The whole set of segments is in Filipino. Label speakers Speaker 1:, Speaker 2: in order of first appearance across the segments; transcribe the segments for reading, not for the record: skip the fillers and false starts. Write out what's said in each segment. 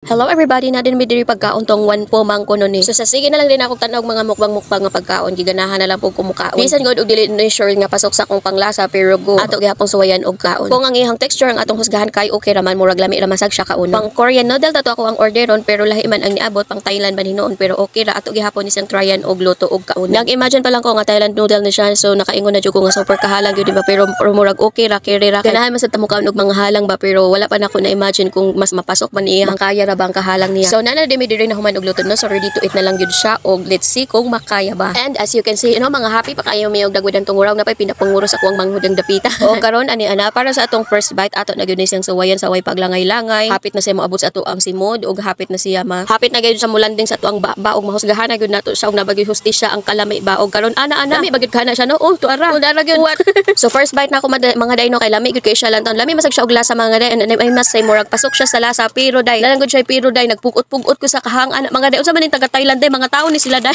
Speaker 1: Hello everybody, na din mi diri pagkaon tong one po mangko no ni. So sa sige na lang din ako tanog mga mukbang nga pagkaon, giganahan na lang po kumukaon. Bisan god og dili na sure nga pasok sa akong panglasa pero go ato gihapon suwayan og kaon. Kung ang ihang texture ang atong husgahan kay okay raman murag lami ra masag siya kaon. Pang Korean noodle tato ako ang orderon pero lahi man ang niabot pang Thailand man hinuon pero okay ra ato gihapon isang tryan og luto og kaon. Nag-imagine pa lang ko nga Thailand noodle ni siya so nakaingon na jud ko nga super kahalang gyud ba pero murag okay ra kere ra. Ganahan man sa tamukaon og mga halang ba pero wala pa nako na imagine kung mas mapasok man iyang kaya ra bang kahalang niya. So nana dimi diri na human og luto no so ready to eat na lang gyud siya og let's see kung makaya ba. And as you can see mga happy pa kayo may og dagwid ang tunguraw na pay pinapanguro sa kuwang manghudang dapita. O karon ani ana para sa atong first bite ato na gyud ni siyang suwayan sa way paglangay-langay. Hapit na siya moabot sa ato ang simod og hapit na siya hapit na gyud sa mulanding sa ato ang ba og mahusgahan na gyud nato siya og nabagyo hustisya ang kalami ba og karon ana lami bagyud kana siya no oh tuara gyud. So first bite na ako mga dayno kay lami gyud kay siya lang taon lami masag siya og lasa mga day and ay mas say murag pasok siya sa lasa pero day lalang gyud siya pero day nagpugot-pugot ko sa kahang ana mga day unsa man ning taga Thailand day mga tao ni sila day.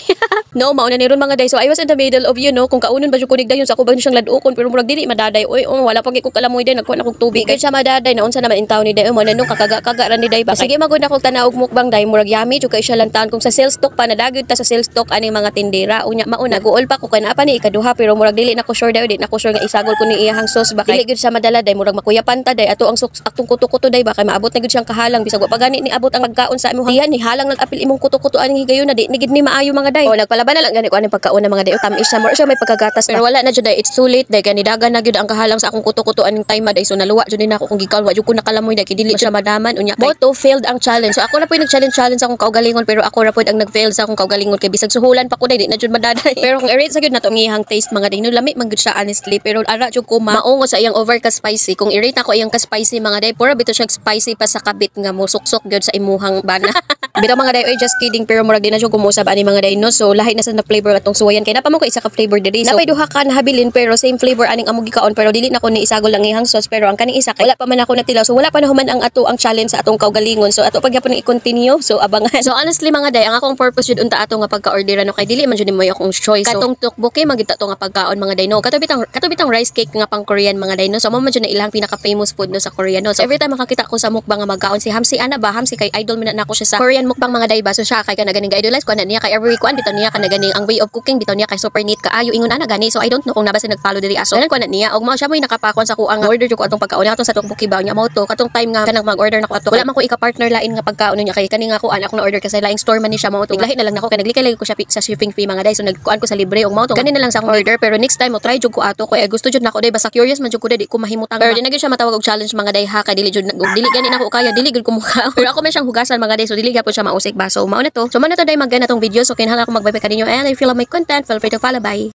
Speaker 1: No mauna ni ron mga day so I was in the middle of kung kaunon ba jud kunig dayon sa ako ba siyang ladukon pero murag dili madaday oy wala pa gyud ko kalamoy day nagkuha na kog tubig kay siya madaday na unsa naman in taon ni day mo nanong kakaga ra ni day ba sige magud na kog tanaw og mukbang day murag yummy jud kay siya lang taon kung sa sales stock pa nadagyod ta sa sales stock aning mga tindera unya mauna guol pa ko kay naa pa ni ikaduha pero murag dili na ko sure day di na ko sure nga isagol ko ni iyang sauce ba kay dili gyud siya madala day murag makuyapan ta day ato ang atong kuto-kuto day ba kay maabot na gyud siyang kahalang bisag wa pa gani ni abot ang pagkaon sa imo diyan ni halang nag-apil imong kuto-kuto aning higayon na di gid ni maayo mga day o nagpalaban na lang gani ko aning pagkaon ng mga day o tamis siya more siya may pagkagatas pero wala na jud day it's too late day gani dagan na gyud ang kahalang sa akong kuto-kuto aning time day so naluwa jud ni nako kung gikaon wa jud ko nakalamoy day kay dili siya madaman unya boto failed ang challenge so ako na po nag-challenge sa akong kaugalingon pero ako ra pod ang nag-fail sa akong kaugalingon kay bisag suhulan pa ko day di na jud madaday pero kung i-rate sa gyud nato ang iyang taste mga day no lami man gyud siya honestly pero ara jud ko maungo sa iyang over ka spicy kung i-rate nako iyang ka spicy mga day pura bito siya spicy pa sa kabit nga mo suksok gyud sa imuhang bana. Bitaw mga day oy just kidding pero murag di na jud kumusab ani mga day no so lahi na sa flavor atong suwayan kay napamo ko isa ka flavor diri so napay duha ka nahabilin pero same flavor aning among gikaon pero dili na ko ni isagol lang ihang sauce pero ang kaning isa kay wala pa man ako natilaw so wala pa na human ang ato ang challenge sa atong kaugalingon so ato pagyapon ni i-continue so abangan. So honestly mga day ang akong purpose jud unta ato nga pagka-orderan no kay dili man jud mo akong choice so katong tukboke magita to nga pagkaon mga day no katubitang rice cake nga pang Korean mga day no so mo man jud na ilang pinaka famous food no sa Korea no so every time makakita ko sa mukbang nga magkaon si Hamsi ana ba Hamsi kay idol man na ako siya sa Korean mukbang mga day ba so siya kay kana ganing ga-idolize ko ana niya kay every week kuan bitaw niya kana ganing ang way of cooking bitaw niya kay super neat kaayo ingon ana gani so I don't know kung nabasa nag-follow diri aso ganan ko na niya og mao siya mo nakapakon sa ko ang order jud ko atong pagkaon atong sa tukboki ba nya mao to katong time nga kanang mag-order nako ato wala man ko ika-partner lain nga pagkaon niya kay kani nga ko ana ako na order kasi laing store man ni siya mao to lahi na lang nako kay naglikay ko siya sa shipping fee mga day so nagkuan ko sa libre og mao to gani na lang sa akong order pero next time mo try jud ko ato kay gusto jud nako day basta curious man jud ko day di ko mahimutang pero di na gyud siya matawag og challenge mga day ha kay dili jud dili gani nako kaya dili gud ko mukha pero ako man siyang hugasan mga day so dili gyapon siya mausik ba so mao na to day magana tong video so kinahanglan ako magbay pa kaninyo and if you love my content feel free to follow bye.